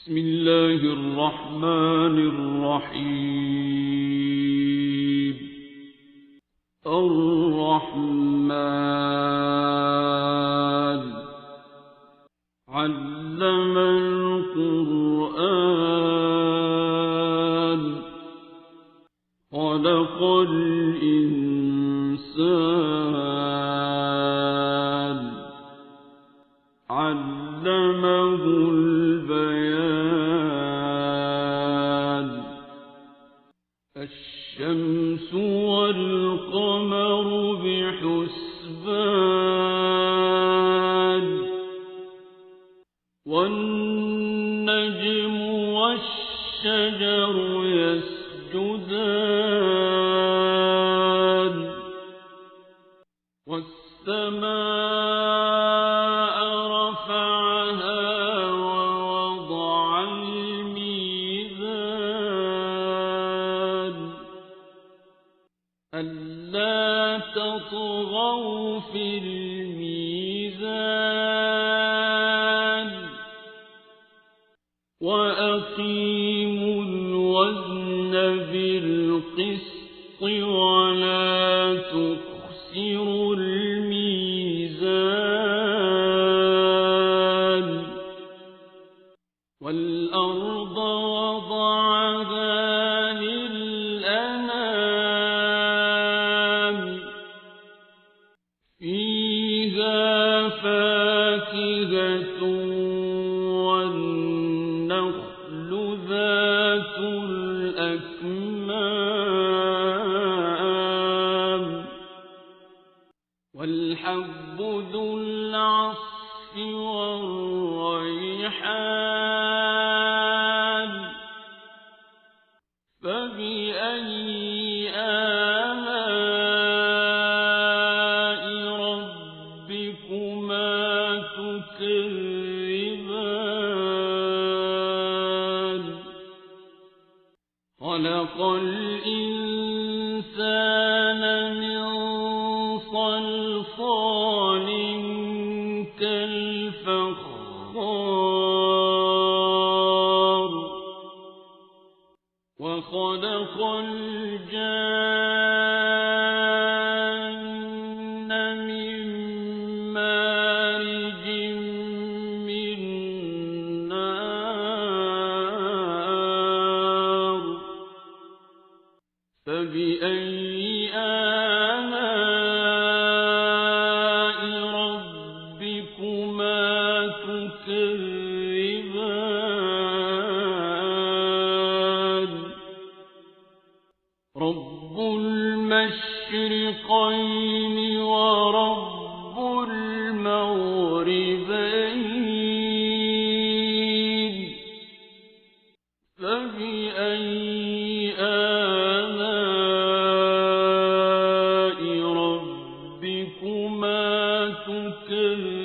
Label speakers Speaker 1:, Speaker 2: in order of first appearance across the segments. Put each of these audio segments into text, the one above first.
Speaker 1: بسم الله الرحمن الرحيم. الرحمن علم القرآن خلق الإنسان علمه البيان. الشمس والقمر بحسبان والنجم والشجر يسجدان والسماء رفعها ووضع الميزان ألا تطغوا في الميزان وأقيموا الوزن بالقسط ولا تخسروا الميزان. والأرض وضعها للأنام فيها فاكهة والنخل ذات الأكمام والحب ذو العصف والريحان فبأي آلاء ربكما تكذبان. خلق الإنسان من صلصال كالفخار وخلق الجان من مارج من نار فبأي آلاء ربكما تكذبان. رب المشرقين ورب المغربين فبأي آلاء ربكما تكذبان.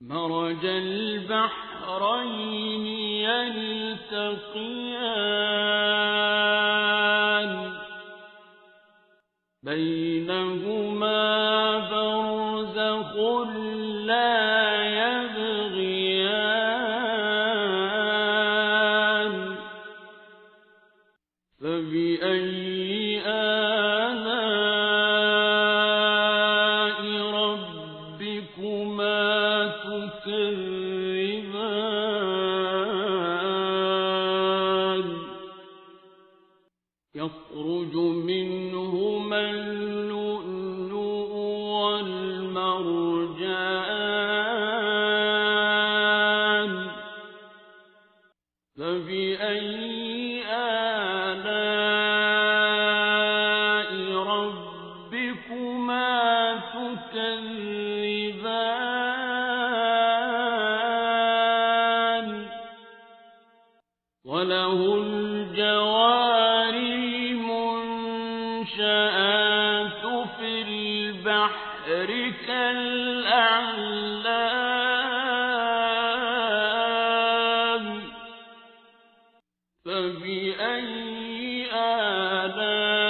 Speaker 1: مرج البحرين يلتقيان بينهما برزخ لا يبغيان فبأي آلاء ربكما تكذبان. يخرج منهما اللؤلؤ والمرجان فبأي آلاء ربكما تكذبان. وله الجوار المنشآت في البحر كالأعلام فبأي آلاء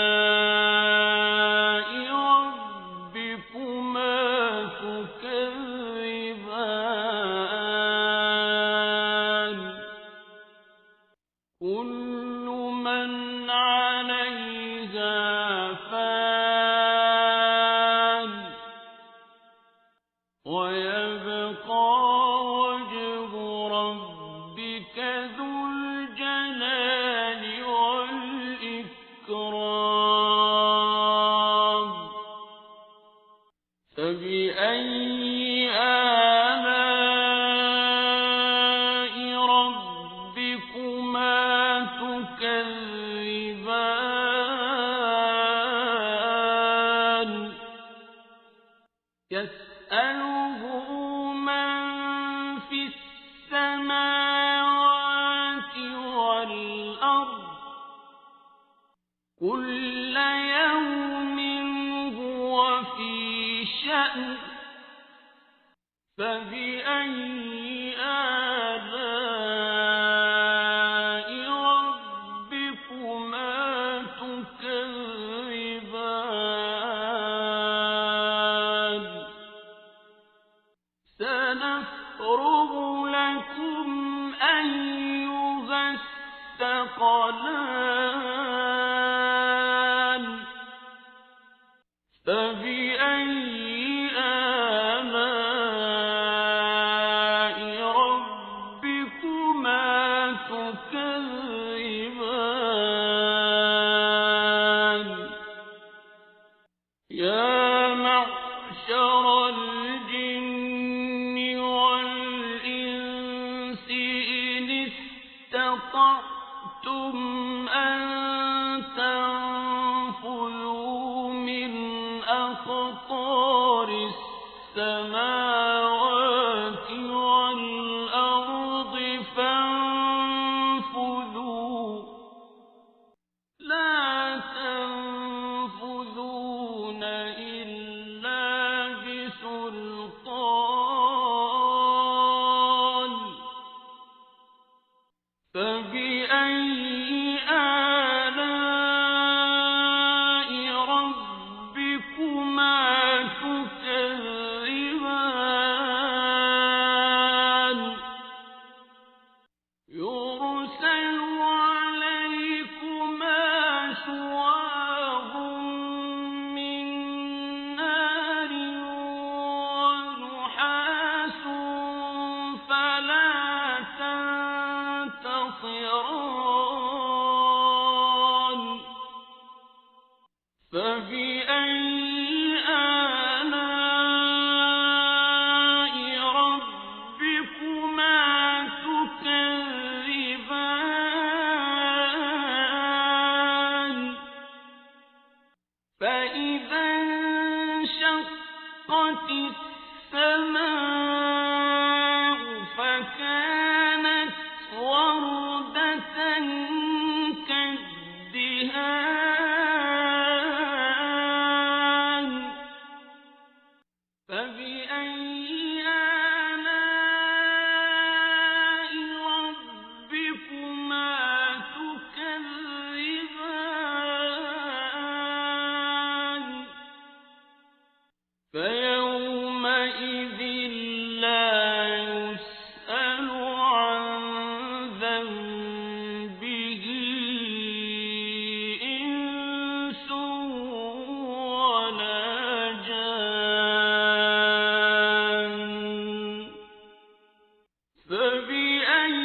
Speaker 1: ربكما تكذبان. فبأي آلاء ربكما تكذبان يسأله من في السماوات والأرض كل يوم هو في شأن فبأي آلاء ربكما تكذبان سنفرغ لكم أيها الثقلان فبأي آلاء ربكما تكذبان يا معشر الجن والإنس إن استطعتم أن تنفذوا من أقطار السماوات والأرض فانفذوا لا تنفذون إلا بسلطان فبأي آلاء ربكما تكذبان يرسل عليكما شواظ من نار ونحاس فلا تنتصران فبأي آلاء ربكما تكذبان فإذا انشقت السماء فكانت وردة كالدهان فبأي آلاء ربكما تكذبان فيومئذ لا يسأل عن ذنبه إنس ولا جان فبأي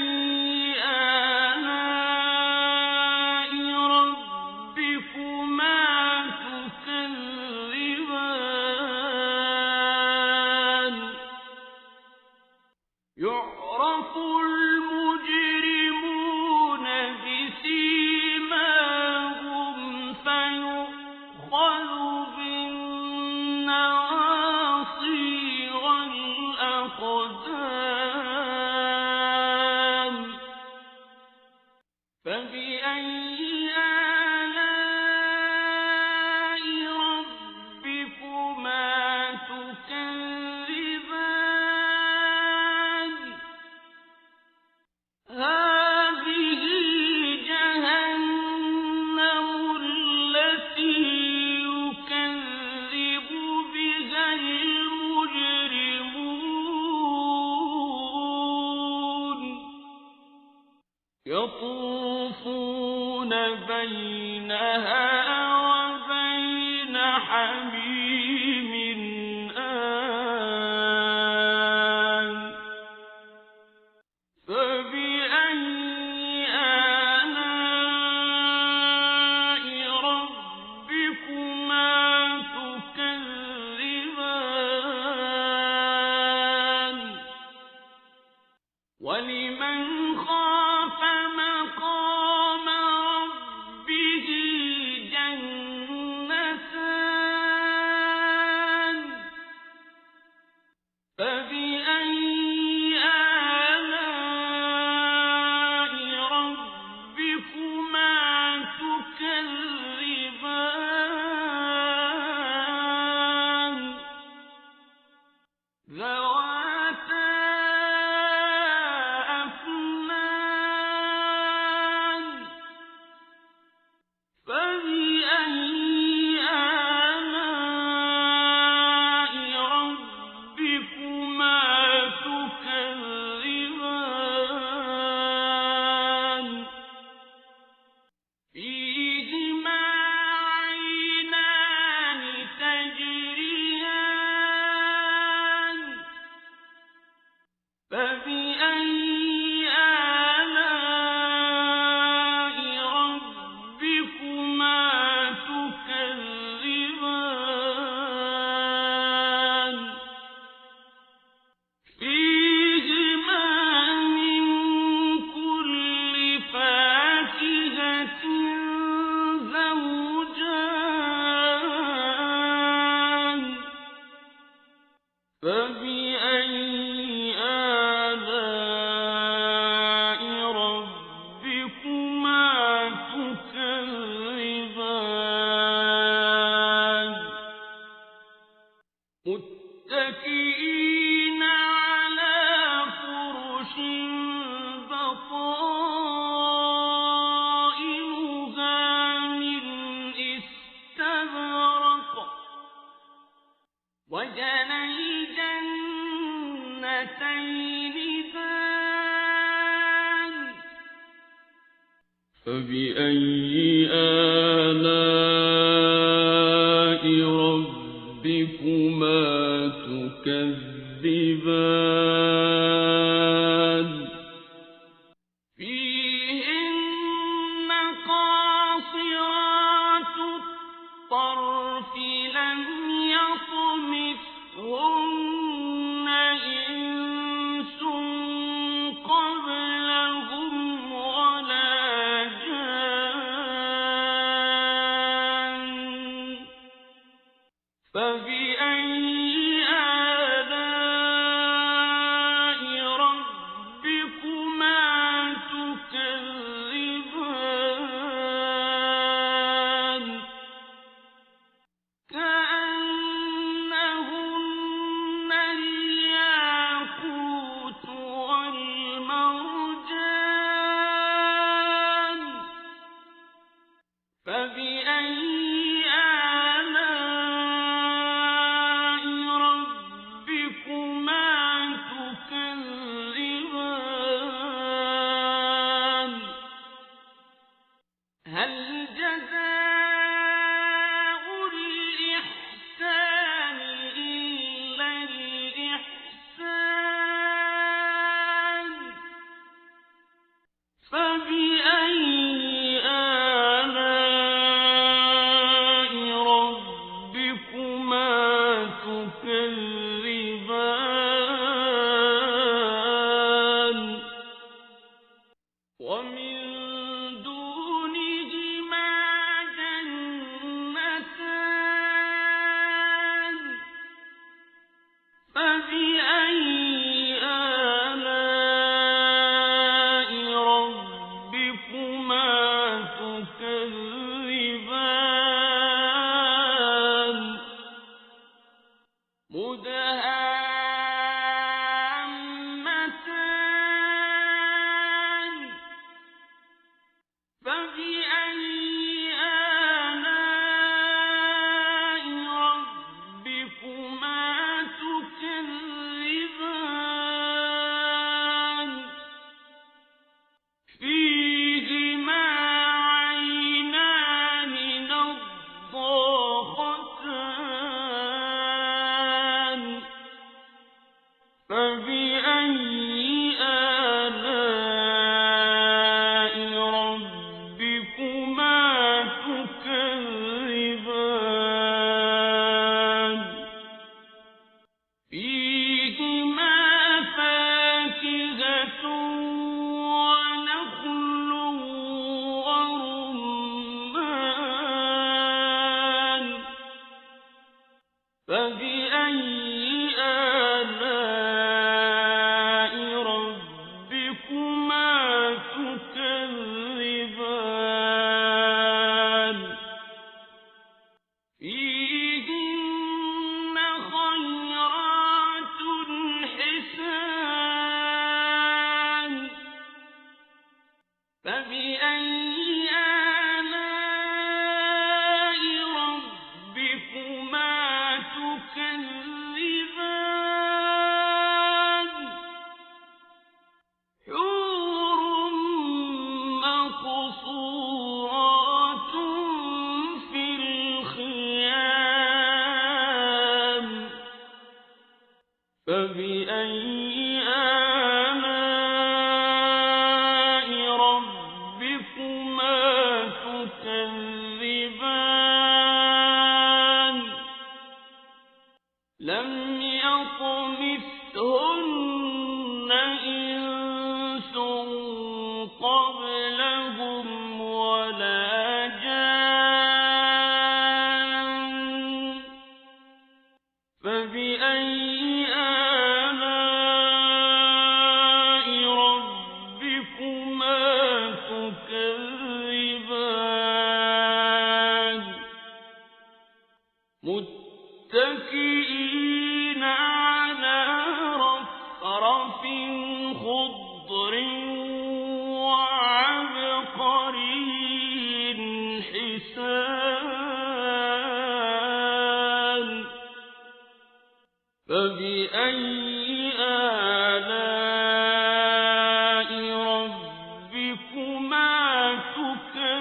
Speaker 1: آلاء ربكما تكذبان يعرف المجرمون بسيماهم فيؤخذ بالنواصي والأقدام فبأي آلاء ربكما تكذبان هذه جهنم التي يكذب بها المجرمون يطوفون بينها وبين حميم آن فبأي آلاء ربكما تكذبان ذواتا أفنان فبأي آلاء ربكما تكذبان فيهما عينان تجريان فبأي آلاء ربكما تكذبان فيهما من كل فاكهة زوجان فبأي آلاء ربكما تكذبان متكئين على فرش بطائنها من استبرق وجنى الجنتين دان فبأي آلاء ربكما تكذبان فيهن قاصرات الطرف لم يطمثهن إنس قبلهم ولا جان فبأي آلاء ربكما تكذبان كأنهن الياقوت والمرجان فبأي آلاء ربكما تكذبان هل جزاء الإحسان إلا الإحسان فبأي آلاء ربكما تكذبان ومن دونهما جنتان فبأي آلاء ربكما تكذبان مدهامتان فبأي آلاء ربكما تكذبان فيهما عينان نضاختان فبأي آلاء ربكما تكذبان لم يطمثهن إنس قبلهم ولا جان فبأي آلاء ربكما تكذبان متكئين على رفرف خضر وعبقري حسان فبأي آلاء ربكما تكذبان